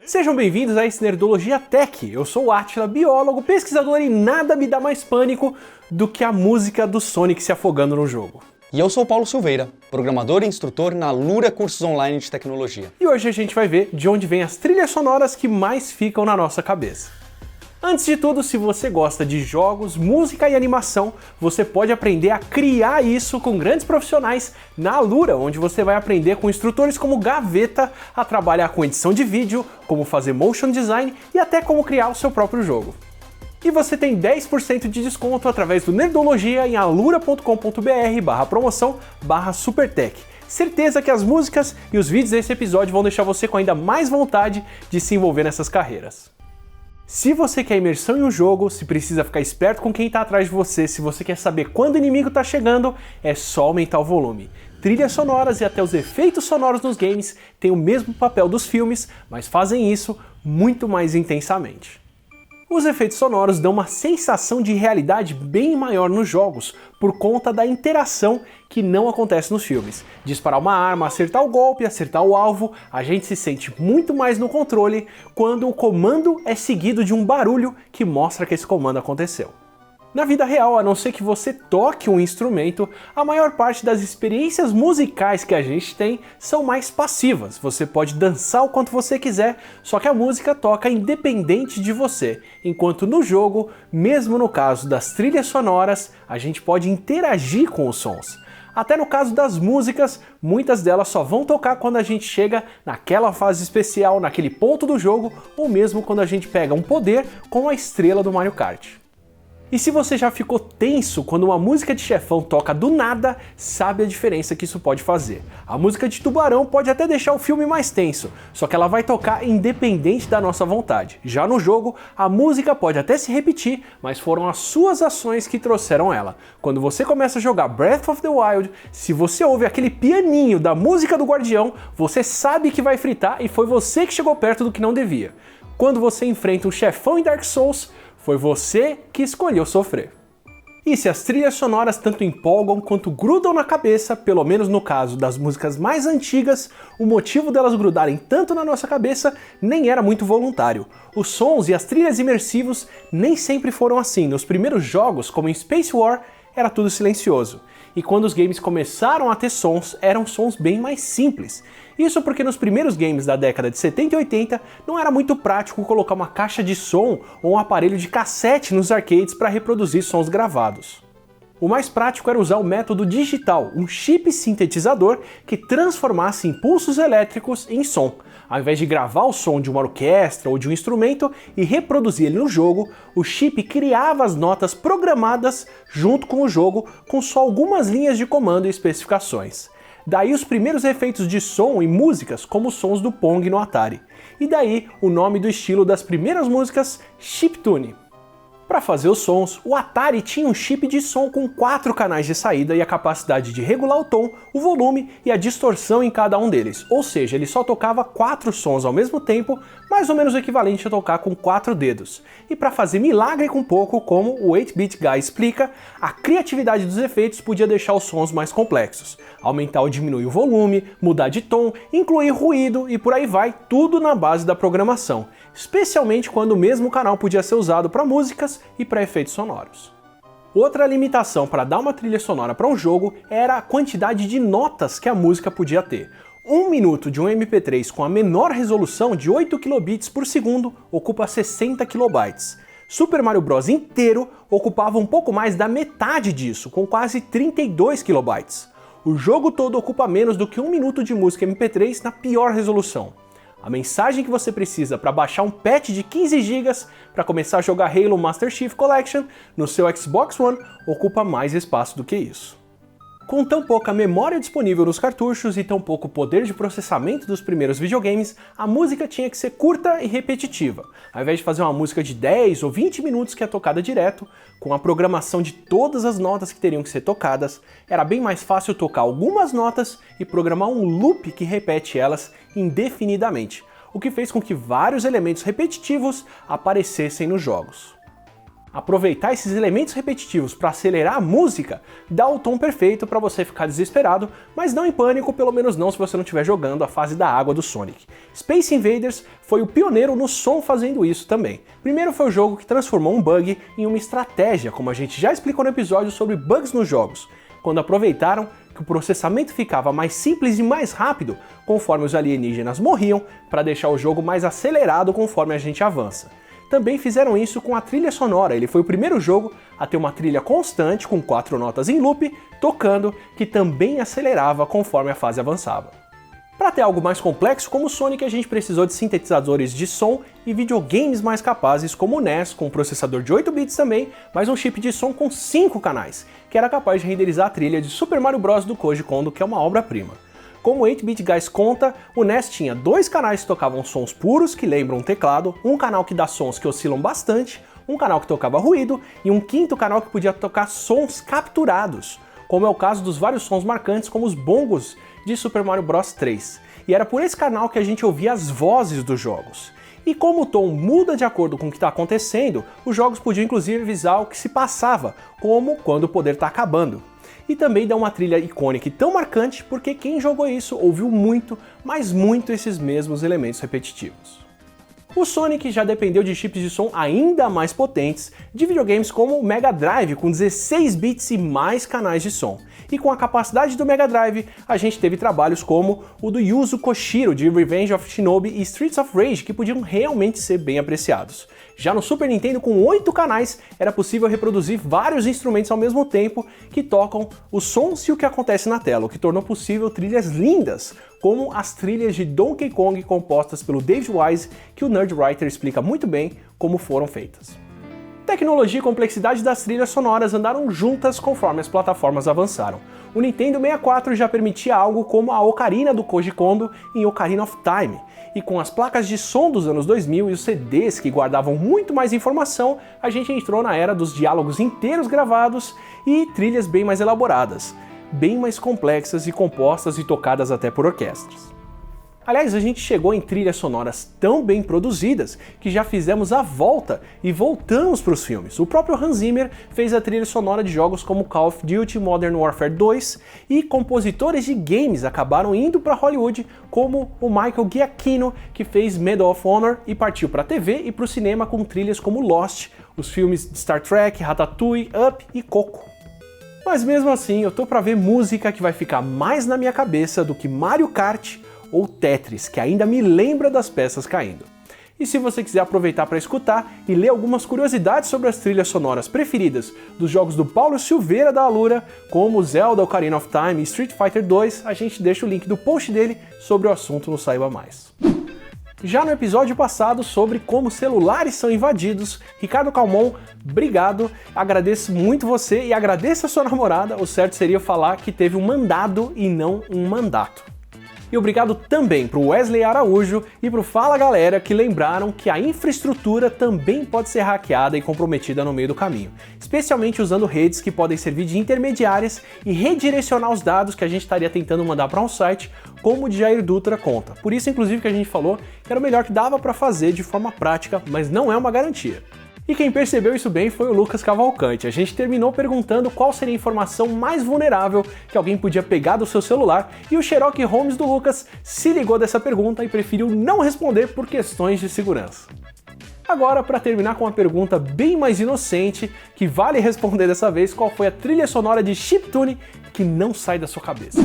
Sejam bem-vindos a esse Nerdologia Tech. Eu sou o Átila, biólogo, pesquisador, e nada me dá mais pânico do que a música do Sonic se afogando no jogo. E eu sou o Paulo Silveira, programador e instrutor na Lura Cursos Online de Tecnologia. E hoje a gente vai ver de onde vêm as trilhas sonoras que mais ficam na nossa cabeça. Antes de tudo, se você gosta de jogos, música e animação, você pode aprender a criar isso com grandes profissionais na Lura, onde você vai aprender com instrutores como Gaveta a trabalhar com edição de vídeo, como fazer motion design e até como criar o seu próprio jogo. E você tem 10% de desconto através do Nerdologia em alura.com.br/promoção/supertech. Certeza que as músicas e os vídeos desse episódio vão deixar você com ainda mais vontade de se envolver nessas carreiras. Se você quer imersão em um jogo, se precisa ficar esperto com quem está atrás de você, se você quer saber quando o inimigo está chegando, é só aumentar o volume. Trilhas sonoras e até os efeitos sonoros nos games têm o mesmo papel dos filmes, mas fazem isso muito mais intensamente. Os efeitos sonoros dão uma sensação de realidade bem maior nos jogos, por conta da interação que não acontece nos filmes. Disparar uma arma, acertar o golpe, acertar o alvo, a gente se sente muito mais no controle quando o comando é seguido de um barulho que mostra que esse comando aconteceu. Na vida real, a não ser que você toque um instrumento, a maior parte das experiências musicais que a gente tem são mais passivas. Você pode dançar o quanto você quiser, só que a música toca independente de você. Enquanto no jogo, mesmo no caso das trilhas sonoras, a gente pode interagir com os sons. Até no caso das músicas, muitas delas só vão tocar quando a gente chega naquela fase especial, naquele ponto do jogo, ou mesmo quando a gente pega um poder como a estrela do Mario Kart. E se você já ficou tenso quando uma música de chefão toca do nada, sabe a diferença que isso pode fazer. A música de Tubarão pode até deixar o filme mais tenso, só que ela vai tocar independente da nossa vontade. Já no jogo, a música pode até se repetir, mas foram as suas ações que trouxeram ela. Quando você começa a jogar Breath of the Wild, se você ouve aquele pianinho da música do Guardião, você sabe que vai fritar e foi você que chegou perto do que não devia. Quando você enfrenta um chefão em Dark Souls, foi você que escolheu sofrer. E se as trilhas sonoras tanto empolgam quanto grudam na cabeça, pelo menos no caso das músicas mais antigas, o motivo delas grudarem tanto na nossa cabeça nem era muito voluntário. Os sons e as trilhas imersivos nem sempre foram assim. Nos primeiros jogos, como em Space War, era tudo silencioso. E quando os games começaram a ter sons, eram sons bem mais simples. Isso porque nos primeiros games da década de 70 e 80 não era muito prático colocar uma caixa de som ou um aparelho de cassete nos arcades para reproduzir sons gravados. O mais prático era usar o método digital, um chip sintetizador que transformasse impulsos elétricos em som. Ao invés de gravar o som de uma orquestra ou de um instrumento e reproduzir ele no jogo, o chip criava as notas programadas junto com o jogo, com só algumas linhas de comando e especificações. Daí os primeiros efeitos de som em músicas, como os sons do Pong no Atari. E daí o nome do estilo das primeiras músicas, chiptune. Para fazer os sons, o Atari tinha um chip de som com 4 canais de saída e a capacidade de regular o tom, o volume e a distorção em cada um deles. Ou seja, ele só tocava 4 sons ao mesmo tempo, mais ou menos o equivalente a tocar com 4 dedos. E para fazer milagre com pouco, como o 8-Bit Guy explica, a criatividade dos efeitos podia deixar os sons mais complexos. Aumentar ou diminuir o volume, mudar de tom, incluir ruído e por aí vai, tudo na base da programação. Especialmente quando o mesmo canal podia ser usado para músicas e para efeitos sonoros. Outra limitação para dar uma trilha sonora para um jogo era a quantidade de notas que a música podia ter. 1 minuto de um MP3 com a menor resolução de 8 kilobits por segundo ocupa 60 kilobytes. Super Mario Bros. Inteiro ocupava um pouco mais da metade disso, com quase 32 kilobytes. O jogo todo ocupa menos do que 1 minuto de música MP3 na pior resolução. A mensagem que você precisa para baixar um patch de 15 GB para começar a jogar Halo Master Chief Collection no seu Xbox One ocupa mais espaço do que isso. Com tão pouca memória disponível nos cartuchos e tão pouco poder de processamento dos primeiros videogames, a música tinha que ser curta e repetitiva. Ao invés de fazer uma música de 10 ou 20 minutos que é tocada direto, com a programação de todas as notas que teriam que ser tocadas, era bem mais fácil tocar algumas notas e programar um loop que repete elas indefinidamente, o que fez com que vários elementos repetitivos aparecessem nos jogos. aproveitar esses elementos repetitivos para acelerar a música, dá o tom perfeito para você ficar desesperado, mas não em pânico, pelo menos não se você não estiver jogando a fase da água do Sonic. Space Invaders foi o pioneiro no som fazendo isso também. Primeiro foi o jogo que transformou um bug em uma estratégia, como a gente já explicou no episódio sobre bugs nos jogos, quando aproveitaram que o processamento ficava mais simples e mais rápido conforme os alienígenas morriam, para deixar o jogo mais acelerado conforme a gente avança. Também fizeram isso com a trilha sonora, ele foi o primeiro jogo a ter uma trilha constante com 4 notas em loop, tocando, que também acelerava conforme a fase avançava. Para ter algo mais complexo como o Sonic, a gente precisou de sintetizadores de som e videogames mais capazes como o NES, com um processador de 8 bits também, mas um chip de som com 5 canais, que era capaz de renderizar a trilha de Super Mario Bros. Do Koji Kondo, que é uma obra-prima. Como o 8-Bit Guys conta, o NES tinha 2 canais que tocavam sons puros, que lembram um teclado, um canal que dá sons que oscilam bastante, um canal que tocava ruído e um quinto canal que podia tocar sons capturados, como é o caso dos vários sons marcantes como os bongos de Super Mario Bros 3. E era por esse canal que a gente ouvia as vozes dos jogos. E como o tom muda de acordo com o que está acontecendo, os jogos podiam inclusive avisar o que se passava, como quando o poder está acabando. E também dá uma trilha icônica e tão marcante porque quem jogou isso ouviu muito, mas muito esses mesmos elementos repetitivos. O Sonic já dependeu de chips de som ainda mais potentes de videogames como o Mega Drive, com 16 bits e mais canais de som. E com a capacidade do Mega Drive, a gente teve trabalhos como o do Yuzo Koshiro, de Revenge of Shinobi e Streets of Rage, que podiam realmente ser bem apreciados. Já no Super Nintendo, com 8 canais, era possível reproduzir vários instrumentos ao mesmo tempo que tocam os sons e o que acontece na tela, o que tornou possível trilhas lindas, como as trilhas de Donkey Kong compostas pelo David Wise, que o Nerdwriter explica muito bem como foram feitas. Tecnologia e complexidade das trilhas sonoras andaram juntas conforme as plataformas avançaram. O Nintendo 64 já permitia algo como a Ocarina do Koji Kondo em Ocarina of Time, e com as placas de som dos anos 2000 e os CDs que guardavam muito mais informação, a gente entrou na era dos diálogos inteiros gravados e trilhas bem mais elaboradas, bem mais complexas e compostas e tocadas até por orquestras. Aliás, a gente chegou em trilhas sonoras tão bem produzidas que já fizemos a volta e voltamos para os filmes. O próprio Hans Zimmer fez a trilha sonora de jogos como Call of Duty Modern Warfare 2 e compositores de games acabaram indo para Hollywood, como o Michael Giacchino, que fez Medal of Honor e partiu para a TV e para o cinema com trilhas como Lost, os filmes de Star Trek, Ratatouille, Up e Coco. Mas mesmo assim, eu tô para ver música que vai ficar mais na minha cabeça do que Mario Kart ou Tetris, que ainda me lembra das peças caindo. E se você quiser aproveitar para escutar e ler algumas curiosidades sobre as trilhas sonoras preferidas dos jogos do Paulo Silveira da Alura, como Zelda, Ocarina of Time e Street Fighter 2, a gente deixa o link do post dele sobre o assunto no Saiba Mais. Já no episódio passado sobre como celulares são invadidos, Ricardo Calmon, obrigado, agradeço muito você e agradeço a sua namorada, o certo seria falar que teve um mandado e não um mandato. E obrigado também para o Wesley Araújo e para o Fala Galera, que lembraram que a infraestrutura também pode ser hackeada e comprometida no meio do caminho, especialmente usando redes que podem servir de intermediárias e redirecionar os dados que a gente estaria tentando mandar para um site, como o de Jair Dutra conta. Por isso, inclusive, que a gente falou que era o melhor que dava para fazer de forma prática, mas não é uma garantia. E quem percebeu isso bem foi o Lucas Cavalcante. A gente terminou perguntando qual seria a informação mais vulnerável que alguém podia pegar do seu celular e o Sherlock Holmes do Lucas se ligou dessa pergunta e preferiu não responder por questões de segurança. Agora, para terminar com uma pergunta bem mais inocente, que vale responder dessa vez, qual foi a trilha sonora de Chiptune que não sai da sua cabeça?